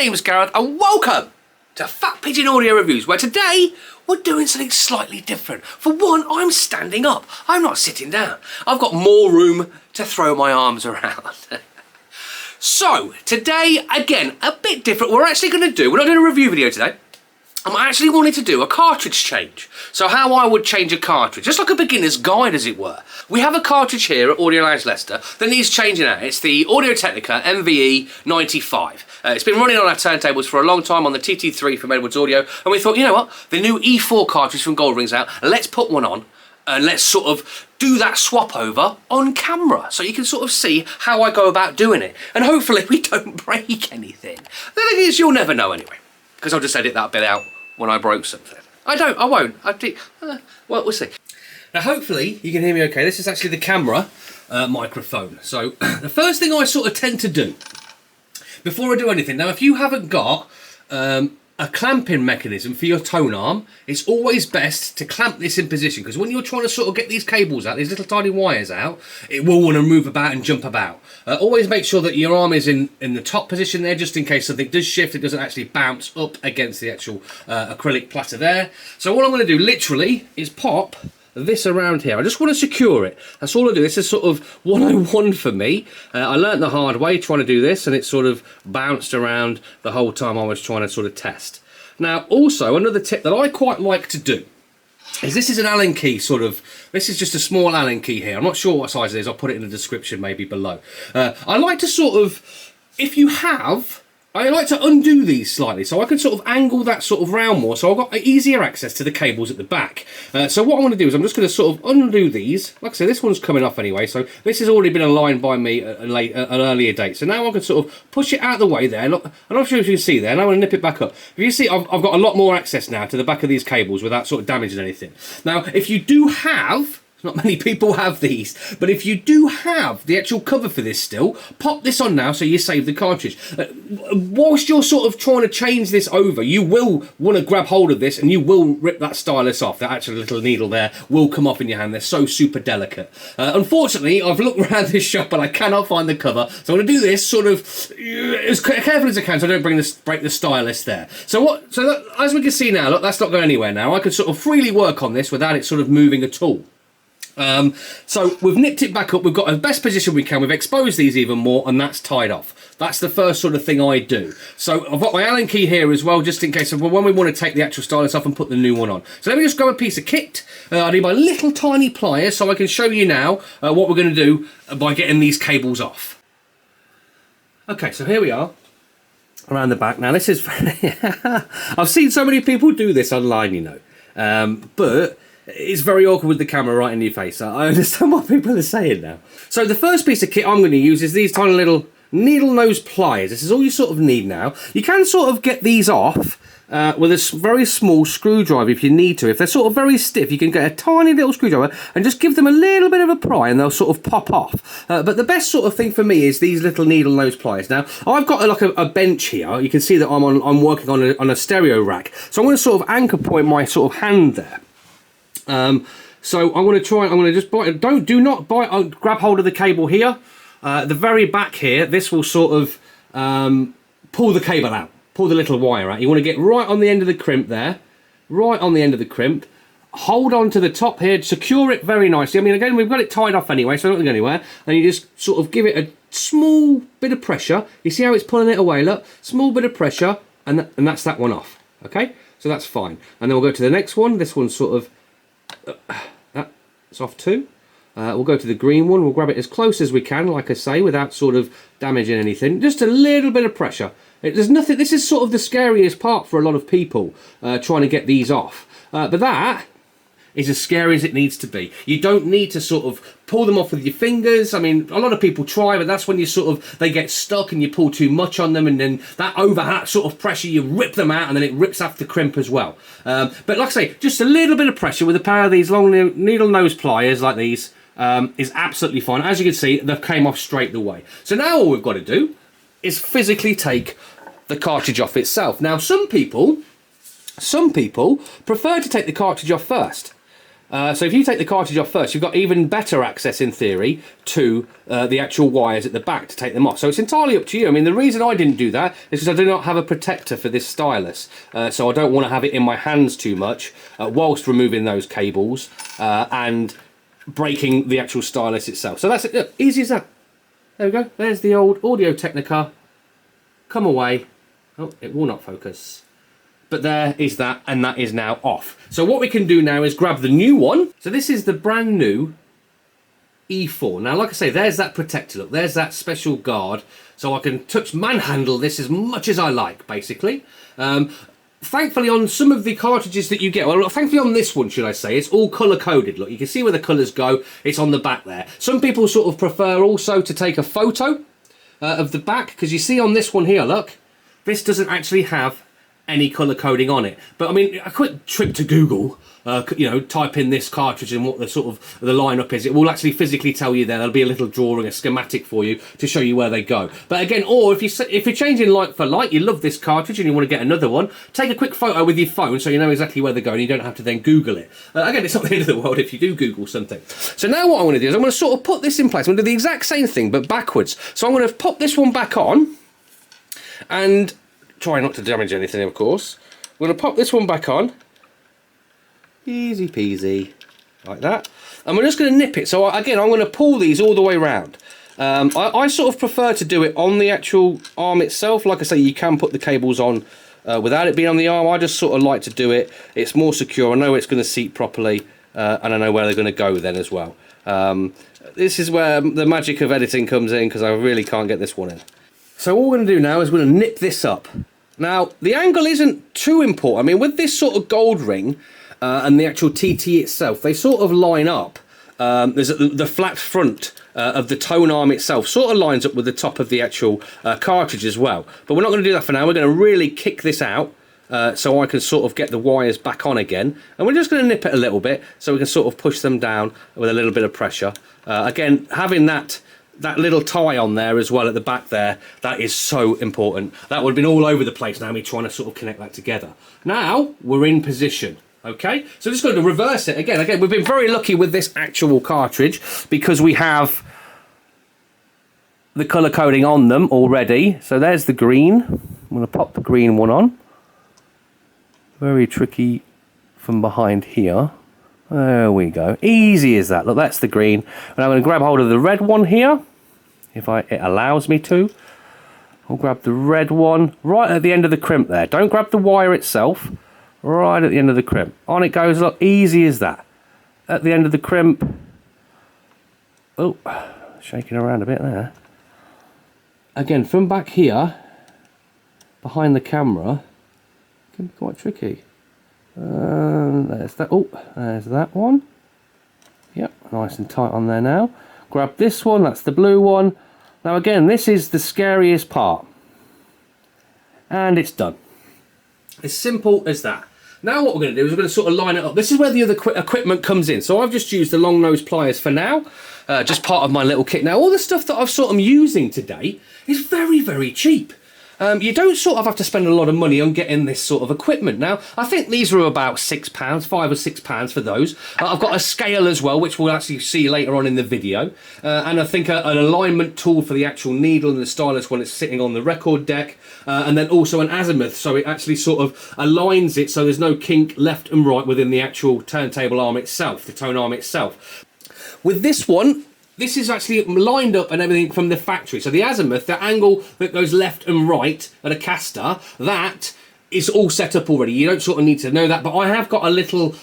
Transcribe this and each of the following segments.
name's Gareth and welcome to Fat Pigeon Audio Reviews, where today we're doing something slightly different. For one, I'm standing up. I'm not sitting down. I've got more room to throw my arms around. So, today, again, a bit different. We're not doing a review video today. I'm actually wanting to do a cartridge change. So how I would change a cartridge, just like a beginner's guide as it were. We have a cartridge here at Audio Lounge Leicester that needs changing out. It's the Audio-Technica MVE 95. It's been running on our turntables for a long time on the TT3 from Edwards Audio, and we thought, you know what, the new E4 cartridge from Goldring's out, let's put one on and let's sort of do that swap over on camera so you can sort of see how I go about doing it. And hopefully we don't break anything. The thing is, you'll never know anyway, because I'll just edit that bit out when I broke something. I won't. Well, we'll see. Now, hopefully, you can hear me okay. This is actually the camera microphone. So, the first thing I sort of tend to do, before I do anything, now, if you haven't got a clamping mechanism for your tone arm, it's always best to clamp this in position, because when you're trying to sort of get these cables out, these little tiny wires out, it will want to move about and jump about. Always make sure that your arm is in the top position there, just in case something does shift, it doesn't actually bounce up against the actual acrylic platter there. So what I'm going to do literally is pop this around here. I just want to secure it. That's all I do. This is sort of 101 for me. I learnt the hard way trying to do this, and it sort of bounced around the whole time I was trying to sort of test. Now, also, another tip that I quite like to do is this is an Allen key sort of, this is just a small Allen key here. I'm not sure what size it is. I'll put it in the description maybe below. I like to sort of, if you have, I like to undo these slightly so I can sort of angle that sort of round more, so I've got easier access to the cables at the back. So what I'm going to do is I'm just going to sort of undo these. Like I said, this one's coming off anyway, so this has already been aligned by me at an earlier date. So now I can sort of push it out of the way there. I'm not sure if you can see there, and I'm going to nip it back up. If you see, I've got a lot more access now to the back of these cables without sort of damaging anything. Now, if you do have, not many people have these, but if you do have the actual cover for this still, pop this on now so you save the cartridge. Whilst you're sort of trying to change this over, you will want to grab hold of this and you will rip that stylus off. That actual little needle there will come off in your hand. They're so super delicate. Unfortunately, I've looked around this shop but I cannot find the cover, so I'm going to do this sort of as carefully as I can so I don't break the stylus there. So as we can see now, look, that's not going anywhere now. I can sort of freely work on this without it sort of moving at all. So we've nipped it back up, we've got the best position we can, we've exposed these even more, and that's tied off. That's the first sort of thing I do. So I've got my Allen key here as well, just in case of when we want to take the actual stylus off and put the new one on. So let me just grab a piece of kit. I need my little tiny pliers so I can show you now what we're going to do by getting these cables off. Okay, so here we are around the back. Now this is I've seen so many people do this online, you know, but it's very awkward with the camera right in your face. I understand what people are saying now. So the first piece of kit I'm going to use is these tiny little needle nose pliers. This is all you sort of need now. You can sort of get these off with a very small screwdriver if you need to. If they're sort of very stiff, you can get a tiny little screwdriver and just give them a little bit of a pry and they'll sort of pop off. But the best sort of thing for me is these little needle nose pliers. Now, I've got like a bench here. You can see that I'm working on a stereo rack. So I'm going to sort of anchor point my sort of hand there. So I'm going to just bite, do not bite, I'll grab hold of the cable here. The very back here, this will sort of pull the cable out, pull the little wire out. You want to get right on the end of the crimp there, right on the end of the crimp. Hold on to the top here, secure it very nicely. I mean, again, we've got it tied off anyway, so I don't go anywhere. And you just sort of give it a small bit of pressure. You see how it's pulling it away, look? Small bit of pressure, and that's that one off, okay? So that's fine. And then we'll go to the next one. This one's sort of, that's off too. We'll go to the green one. We'll grab it as close as we can, like I say, without sort of damaging anything. Just a little bit of pressure. There's nothing. This is sort of the scariest part for a lot of people trying to get these off. But that is as scary as it needs to be. You don't need to sort of pull them off with your fingers. I mean, a lot of people try, but that's when you sort of, they get stuck and you pull too much on them, and then that sort of pressure, you rip them out, and then it rips off the crimp as well. But like I say, just a little bit of pressure with a pair of these long needle nose pliers like these is absolutely fine. As you can see, they came off straight away. So now all we've got to do is physically take the cartridge off itself. Now, some people prefer to take the cartridge off first. So if you take the cartridge off first, you've got even better access in theory to the actual wires at the back to take them off. So it's entirely up to you. I mean, the reason I didn't do that is because I do not have a protector for this stylus. So I don't want to have it in my hands too much whilst removing those cables and breaking the actual stylus itself. So that's it. Look, easy as that. There we go. There's the old Audio Technica. Come away. Oh, it will not focus. But there is that, and that is now off. So what we can do now is grab the new one. So this is the brand new E4. Now, like I say, there's that protector. Look, there's that special guard. So I can manhandle this as much as I like, basically. Thankfully, on some of the cartridges that you get, well, thankfully on this one, should I say, it's all colour-coded. Look, you can see where the colours go. It's on the back there. Some people sort of prefer also to take a photo of the back, because you see on this one here, look, this doesn't actually have any colour coding on it. But I mean, a quick trip to Google, you know, type in this cartridge and what the sort of the lineup is. It will actually physically tell you there. There'll be a little drawing, a schematic for you to show you where they go. But again, or if you're changing light for light, you love this cartridge and you want to get another one, take a quick photo with your phone so you know exactly where they're going. You don't have to then Google it. Again, it's not the end of the world if you do Google something. So now what I'm going to do is I'm going to sort of put this in place. I'm going to do the exact same thing but backwards. So I'm going to pop this one back on and try not to damage anything, of course. I'm going to pop this one back on. Easy peasy. Like that. And we're just going to nip it. So again, I'm going to pull these all the way around. I sort of prefer to do it on the actual arm itself. Like I say, you can put the cables on without it being on the arm. I just sort of like to do it. It's more secure. I know it's going to seat properly. And I know where they're going to go then as well. This is where the magic of editing comes in, because I really can't get this one in. So all we're going to do now is we're going to nip this up. Now, the angle isn't too important. I mean, with this sort of gold ring and the actual TT itself, they sort of line up. There's the flat front of the tone arm itself sort of lines up with the top of the actual cartridge as well. But we're not going to do that for now. We're going to really kick this out so I can sort of get the wires back on again. And we're just going to nip it a little bit so we can sort of push them down with a little bit of pressure. Again, having that little tie on there as well at the back there, that is so important. That would have been all over the place now, me trying to sort of connect that together. Now we're in position. Okay, so just going to reverse it again. We've been very lucky with this actual cartridge because we have the colour coding on them already. So there's the green. I'm going to pop the green one on. Very tricky from behind here. There we go. Easy as that. Look, that's the green. And I'm going to grab hold of the red one here, if it allows me to. I'll grab the red one right at the end of the crimp there. Don't grab the wire itself. Right at the end of the crimp. On it goes. Look, easy as that. At the end of the crimp. Oh, shaking around a bit there. Again, from back here, behind the camera, it can be quite tricky. There's that. Oh, there's that one. Yep, nice and tight on there now. Grab this one, that's the blue one. Now again, this is the scariest part. And it's done. As simple as that. Now what we're going to do is we're going to sort of line it up. This is where the other equipment comes in. So I've just used the long nose pliers for now. Just part of my little kit. Now all the stuff that I've sort of using today is very, very cheap. You don't sort of have to spend a lot of money on getting this sort of equipment. Now, I think these are about £6, £5 or £6 for those. I've got a scale as well, which we'll actually see later on in the video. And I think an alignment tool for the actual needle and the stylus when it's sitting on the record deck. And then also an azimuth, so it actually sort of aligns it so there's no kink left and right within the actual turntable arm itself, the tone arm itself. With this one, this is actually lined up and everything from the factory. So the azimuth, the angle that goes left and right at a caster, that is all set up already. You don't sort of need to know that, but I have got a little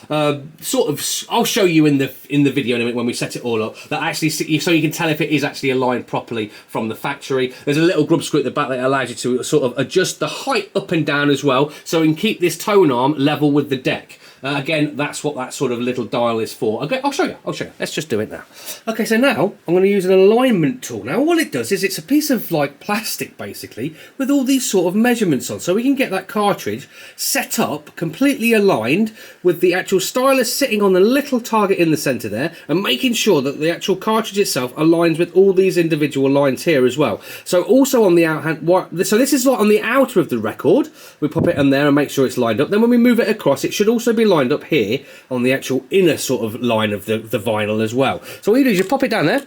sort of, I'll show you in the video in a minute when we set it all up, that actually, so you can tell if it is actually aligned properly from the factory. There's a little grub screw at the back that allows you to sort of adjust the height up and down as well, so you can keep this tone arm level with the deck. Again, that's what that sort of little dial is for. Okay, I'll show you. Let's just do it now. Okay, so now I'm going to use an alignment tool. Now, what it does is it's a piece of like plastic, basically, with all these sort of measurements on. So we can get that cartridge set up, completely aligned, with the actual stylus sitting on the little target in the centre there, and making sure that the actual cartridge itself aligns with all these individual lines here as well. So also on the outhand, so this is like on the outer of the record. We pop it in there and make sure it's lined up. Then when we move it across, it should also be lined up here on the actual inner sort of line of the vinyl as well. So what you do is you pop it down there,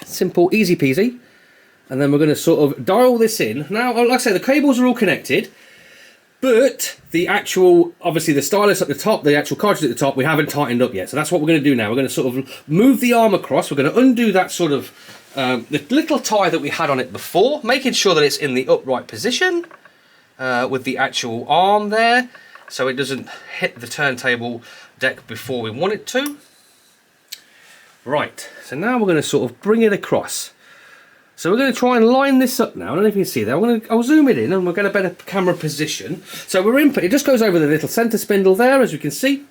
simple, easy peasy, and then we're going to sort of dial this in. Now, like I say, the cables are all connected, but the actual, obviously the stylus at the top, the actual cartridge at the top, we haven't tightened up yet. So that's what we're going to do now. We're going to sort of move the arm across. We're going to undo that sort of, the little tie that we had on it before, making sure that it's in the upright position with the actual arm there, so it doesn't hit the turntable deck before we want it to. Right, so now we're going to sort of bring it across. So we're going to try and line this up now. I don't know if you can see that. I'll zoom it in and we'll get a better camera position. So we're in, it just goes over the little centre spindle there, as you can see.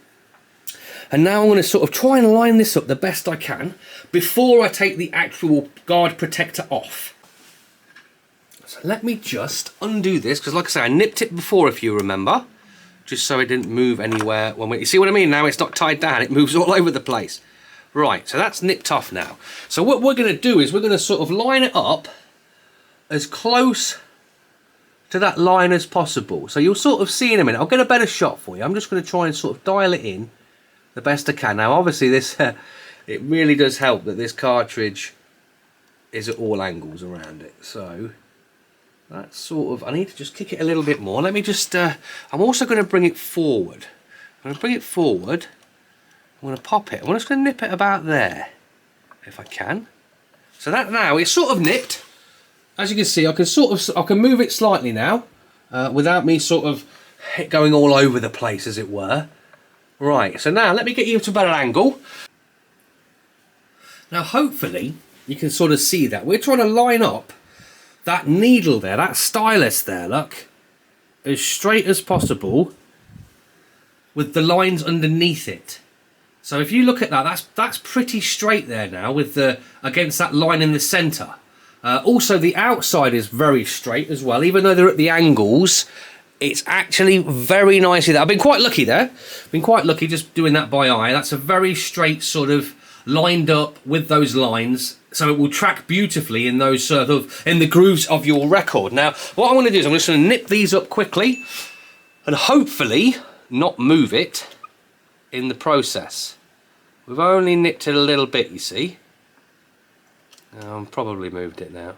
And now I'm going to sort of try and line this up the best I can before I take the actual guard protector off. So let me just undo this, because like I say, I nipped it before, if you remember, just so it didn't move anywhere. You see what I mean? Now it's not tied down, it moves all over the place. Right, so that's nipped off now. So what we're going to do is we're going to sort of line it up as close to that line as possible. So you'll sort of see in a minute. I'll get a better shot for you. I'm just going to try and sort of dial it in the best I can. Now obviously this, it really does help that this cartridge is at all angles around it. So that's sort of, I need to just kick it a little bit more. Let me just, I'm also going to bring it forward. I'm going to bring it forward. I'm going to pop it. I'm just going to nip it about there, if I can. So that now it's sort of nipped. As you can see, I can move it slightly now, without me sort of going all over the place, as it were. Right. So now let me get you to a better angle. Now hopefully you can sort of see that we're trying to line up that needle there, that stylus there. Look, as straight as possible with the lines underneath it. So if you look at that, that's pretty straight there now with the against that line in the centre. Also the outside is very straight as well, even though they're at the angles. It's actually very nicely there. I've been quite lucky there. Been quite lucky just doing that by eye. That's a very straight sort of lined up with those lines, so it will track beautifully in those sort of in the grooves of your record. Now what I'm going to do is I'm just going to nip these up quickly and hopefully not move it in the process. We've only nipped it a little bit, you see. I've probably moved it now.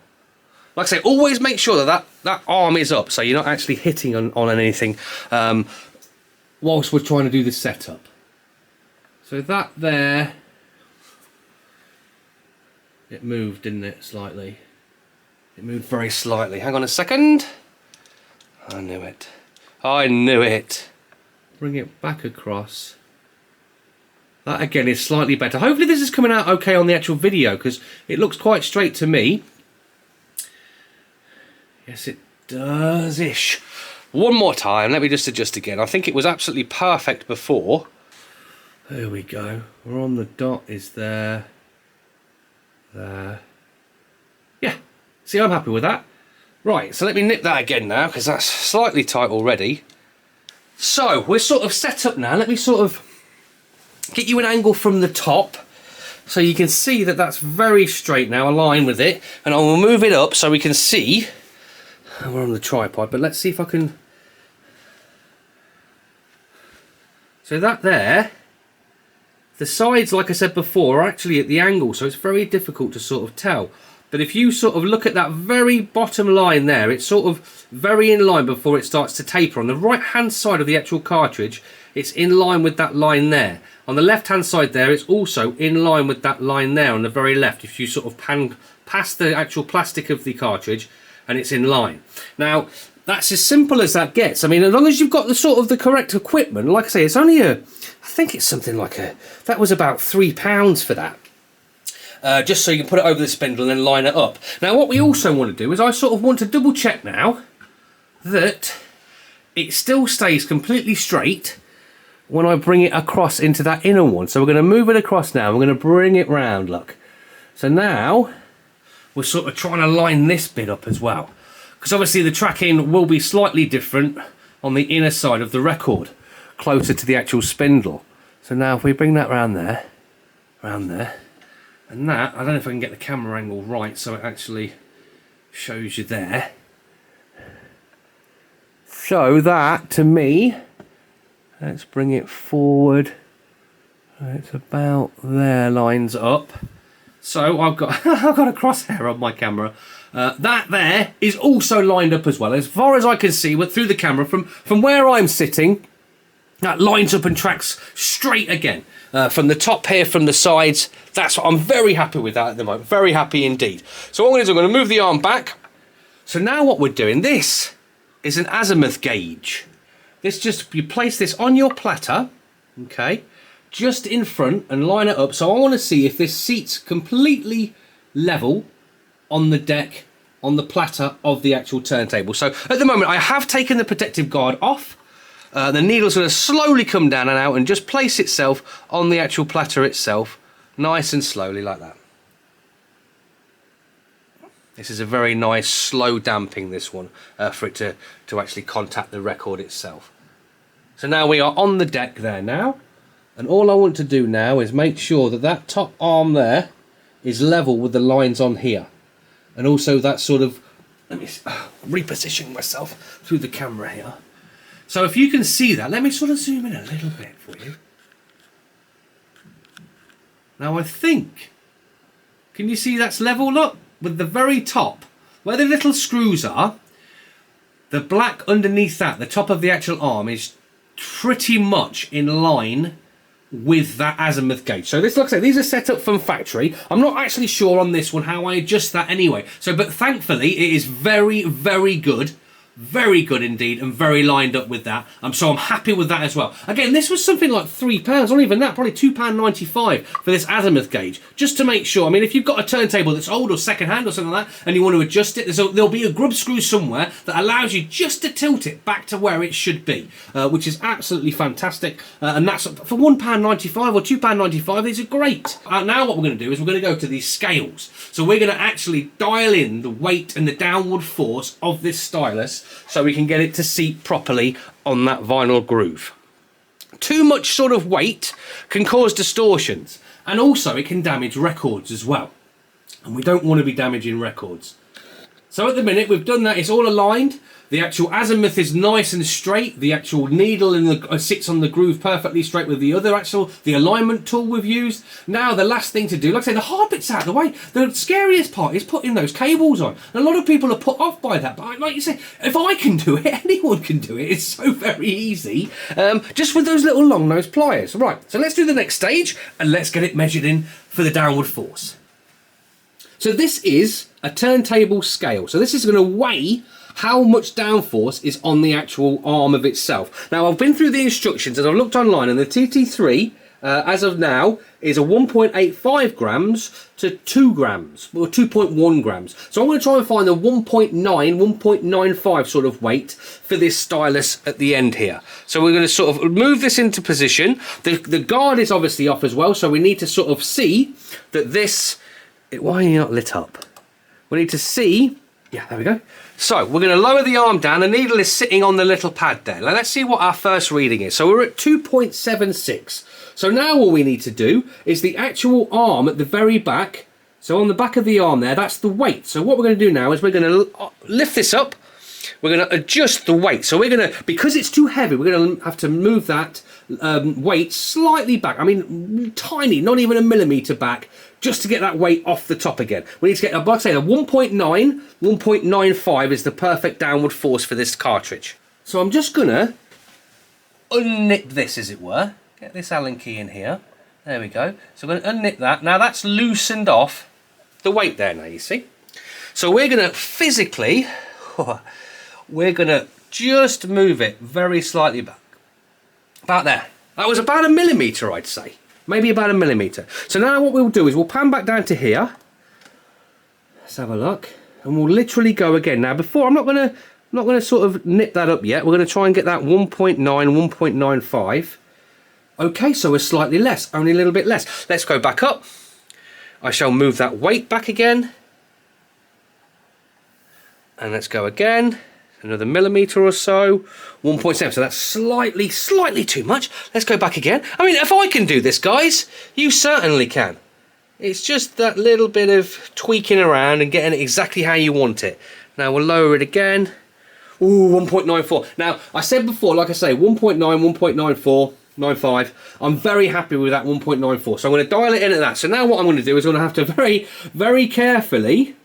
Like I say, always make sure that arm is up, so you're not actually hitting on anything whilst we're trying to do the setup. So that there, it moved, didn't it, slightly? It moved very slightly. Hang on a second. I knew it. I knew it. Bring it back across. That again is slightly better. Hopefully this is coming out okay on the actual video, because it looks quite straight to me. Yes, it does-ish. One more time, let me just adjust again. I think it was absolutely perfect before. There we go. We're on the dot, is there. There. Yeah, see, I'm happy with that. Right, so let me nip that again now, because that's slightly tight already. So, we're sort of set up now. Let me sort of get you an angle from the top, so you can see that that's very straight now, align with it. And I will move it up so we can see. We're on the tripod, but let's see if I can. So that there, the sides, like I said before, are actually at the angle, so it's very difficult to sort of tell. But if you sort of look at that very bottom line there, it's sort of very in line before it starts to taper. On the right hand side of the actual cartridge, it's in line with that line there. On the left hand side there, it's also in line with that line there on the very left. If you sort of pan past the actual plastic of the cartridge, and it's in line. Now, that's as simple as that gets. I mean, as long as you've got the sort of the correct equipment, like I say, it's only I think it's something like that was about £3 for that. Just so you can put it over the spindle and then line it up. Now, what we also want to do is I sort of want to double check now that it still stays completely straight when I bring it across into that inner one. So we're going to move it across now. We're going to bring it round, look. So now we're sort of trying to line this bit up as well, because obviously the tracking will be slightly different on the inner side of the record, closer to the actual spindle. So now if we bring that round there, and that, I don't know if I can get the camera angle right so it actually shows you there. So that, to me, Let's bring it forward. It's about there, lines up. So I've got I've got a crosshair on my camera. That there is also lined up as well. As far as I can see through the camera from where I'm sitting, that lines up and tracks straight again. From the top here, from the sides, that's what I'm very happy with that at the moment. Very happy indeed. So what I'm going to do, I'm going to move the arm back. So now what we're doing, this is an azimuth gauge. You place this on your platter, okay, just in front and line it up. So I want to see if this seat's completely level on the deck, on the platter of the actual turntable. So at the moment I have taken the protective guard off. The needle's going to slowly come down and out and just place itself on the actual platter itself, nice and slowly like that. This is a very nice slow damping, this one, for it to actually contact the record itself. So now we are on the deck there now, and all I want to do now is make sure that that top arm there is level with the lines on here, and also that sort of, let me reposition myself through the camera here. So if you can see that, let me sort of zoom in a little bit for you. Now I think, can you see that's level up with the very top, where the little screws are, the black underneath that, the top of the actual arm is pretty much in line with that azimuth gauge. So this, like I say, these are set up from factory. I'm not actually sure on this one how I adjust that anyway. So, but thankfully it is very, very good. Very good indeed, and very lined up with that. So I'm happy with that as well. Again, this was something like £3, not even that, probably £2.95 for this azimuth gauge, just to make sure. I mean, if you've got a turntable that's old or second hand or something like that, and you want to adjust it, there'll be a grub screw somewhere that allows you just to tilt it back to where it should be, which is absolutely fantastic. And that's for £1.95 or £2.95. These are great. Now what we're going to do is we're going to go to these scales. So we're going to actually dial in the weight and the downward force of this stylus, so we can get it to seat properly on that vinyl groove. Too much sort of weight can cause distortions, and also it can damage records as well, and we don't want to be damaging records. So at the minute we've done that, it's all aligned. The actual azimuth is nice and straight. The actual needle sits on the groove perfectly straight with the alignment tool we've used. Now the last thing to do, like I say, the hard bit's out of the way. The scariest part is putting those cables on. And a lot of people are put off by that. But like you say, if I can do it, anyone can do it. It's so very easy. Just with those little long nose pliers. Right, so let's do the next stage and let's get it measured in for the downward force. So this is a turntable scale. So this is going to weigh how much downforce is on the actual arm of itself. Now I've been through the instructions and I've looked online, and the TT3 as of now is a 1.85 grams to 2 grams, or 2.1 grams. So I'm going to try and find the 1.95 sort of weight for this stylus at the end here. So we're going to sort of move this into position. The guard is obviously off as well, so we need to sort of see that this, why are you not lit up? We need to see, yeah, there we go. So we're going to lower the arm down. The needle is sitting on the little pad there. Now let's see what our first reading is. So we're at 2.76. So now all we need to do is the actual arm at the very back. So on the back of the arm there, that's the weight. So what we're going to do now is we're going to lift this up. We're going to adjust the weight. So we're going to, because it's too heavy, we're going to have to move that weight slightly back. I mean, tiny, not even a millimetre back, just to get that weight off the top again. We need to get, like I say, a 1.95 is the perfect downward force for this cartridge. So I'm just going to unknit this, as it were. Get this Allen key in here. There we go. So I'm going to unknit that. Now that's loosened off the weight there now, you see. So we're going to physically, we're going to just move it very slightly back. About there. That was about a millimetre, I'd say. Maybe about a millimetre. So now what we'll do is we'll pan back down to here. Let's have a look. And we'll literally go again. Now before, I'm not going to sort of nip that up yet. We're going to try and get that 1.9, 1.95. Okay, so we're slightly less, only a little bit less. Let's go back up. I shall move that weight back again. And let's go again. Another millimetre or so. 1.7, so that's slightly too much. Let's go back again. I mean, if I can do this, guys, you certainly can. It's just that little bit of tweaking around and getting it exactly how you want it. Now we'll lower it again. Ooh, 1.94. Now, I said before, like I say, 1.9, 1.94, 95. I'm very happy with that 1.94. So I'm going to dial it in at that. So now what I'm going to do is I'm going to have to very, very carefully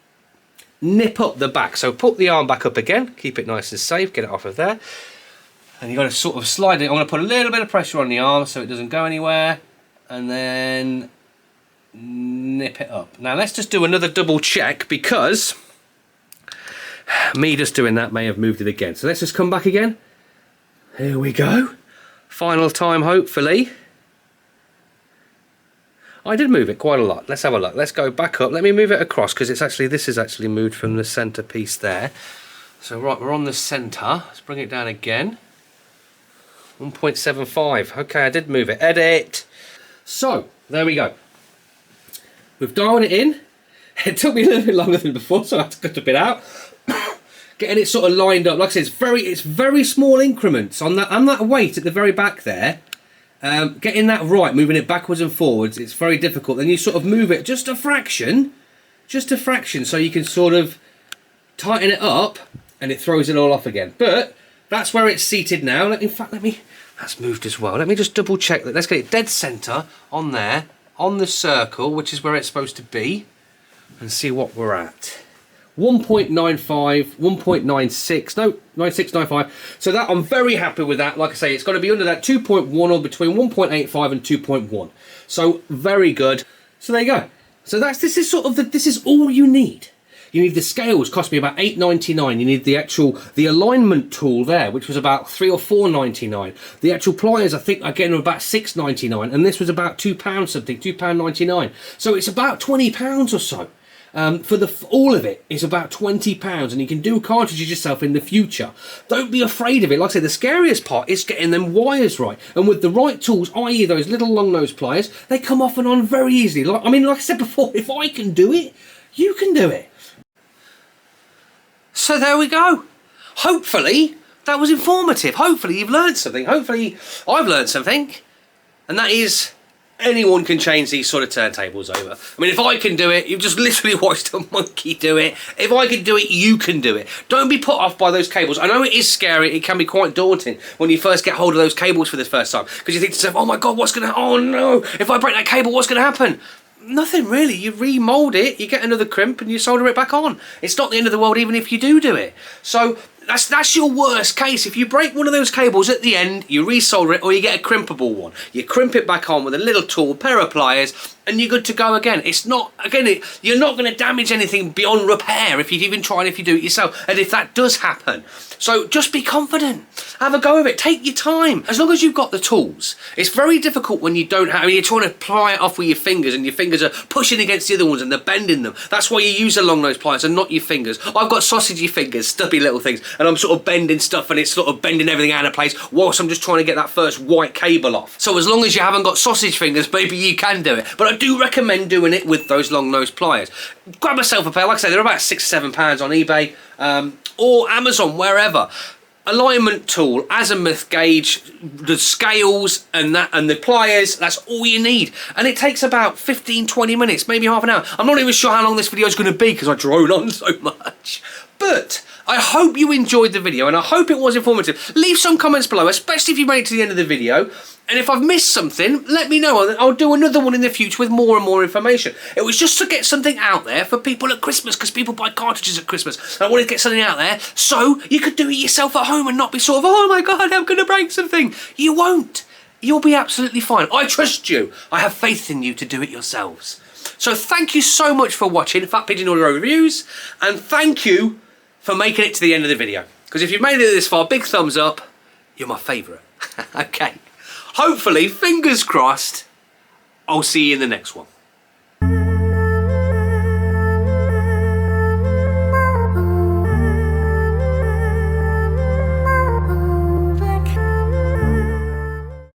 nip up the back. So put the arm back up again, keep it nice and safe, get it off of there. And you've got to sort of slide it. I'm going to put a little bit of pressure on the arm so it doesn't go anywhere. And then nip it up. Now let's just do another double check, because me just doing that may have moved it again. So let's just come back again. Here we go. Final time, hopefully. I did move it quite a lot. Let's have a look. Let's go back up. Let me move it across, because this is actually moved from the centre piece there. So right, we're on the centre. Let's bring it down again. 1.75. Okay, I did move it. Edit. So there we go. We've dialed it in. It took me a little bit longer than before, so I had to cut a bit out. Getting it sort of lined up. Like I said, it's very small increments on that weight at the very back there. Getting that right, moving it backwards and forwards, it's very difficult. Then you sort of move it just a fraction, so you can sort of tighten it up, and it throws it all off again. But that's where it's seated now. In fact, that's moved as well. Let me just double check that. Let's get it dead centre on there, on the circle, which is where it's supposed to be, and see what we're at. 1.95, 1.96, no, 96, 95. So that, I'm very happy with that. Like I say, it's got to be under that 2.1 or between 1.85 and 2.1. So very good. So there you go. So this is all you need. You need the scales, cost me about $8.99. You need the alignment tool there, which was about $3 or $4.99. The actual pliers, I think, again, were about $6.99, and this was about £2 something, £2.99. So it's about £20 or so. For all of it, it's about £20, and you can do cartridges yourself in the future. Don't be afraid of it. Like I say, the scariest part is getting them wires right, and with the right tools, i.e. those little long nose pliers, they come off and on very easily. Like I said before, if I can do it, you can do it. So there we go. Hopefully that was informative. Hopefully you've learned something. Hopefully I've learned something, and that is, anyone can change these sort of turntables over. I mean, if I can do it, you've just literally watched a monkey do it. If I can do it, you can do it. Don't be put off by those cables. I know it is scary. It can be quite daunting when you first get hold of those cables for the first time, because you think to yourself, oh my God, what's going to, oh no, if I break that cable, what's going to happen? Nothing really. You remold it, you get another crimp, and you solder it back on. It's not the end of the world even if you do it. So that's your worst case. If you break one of those cables at the end, you resolder it, or you get a crimpable one. You crimp it back on with a little tool, pair of pliers, and you're good to go again. It's not, again, you're not going to damage anything beyond repair if you even try and if you do it yourself, and if that does happen. So just be confident. Have a go of it. Take your time. As long as you've got the tools. It's very difficult when you don't have, I mean, you're trying to pry it off with your fingers, and your fingers are pushing against the other ones and they're bending them. That's why you use the long nose pliers and not your fingers. I've got sausagey fingers, stubby little things, and I'm sort of bending stuff, and it's sort of bending everything out of place whilst I'm just trying to get that first white cable off. So as long as you haven't got sausage fingers, maybe you can do it. But I do recommend doing it with those long nose pliers. Grab yourself a pair. Like I say, they're about £6 or £7 on eBay. Or Amazon, wherever. Alignment tool, azimuth gauge, the scales and the pliers, that's all you need. And it takes about 15-20 minutes, maybe half an hour. I'm not even sure how long this video is going to be because I drone on so much. But I hope you enjoyed the video, and I hope it was informative. Leave some comments below, especially if you made it to the end of the video. And if I've missed something, let me know. I'll do another one in the future with more and more information. It was just to get something out there for people at Christmas, because people buy cartridges at Christmas. I wanted to get something out there so you could do it yourself at home and not be sort of, oh my God, I'm going to break something. You won't. You'll be absolutely fine. I trust you. I have faith in you to do it yourselves. So thank you so much for watching Fat Pigeon Audio Reviews, and thank you for making it to the end of the video. Because if you've made it this far, big thumbs up. You're my favourite. Okay. Hopefully, fingers crossed, I'll see you in the next one.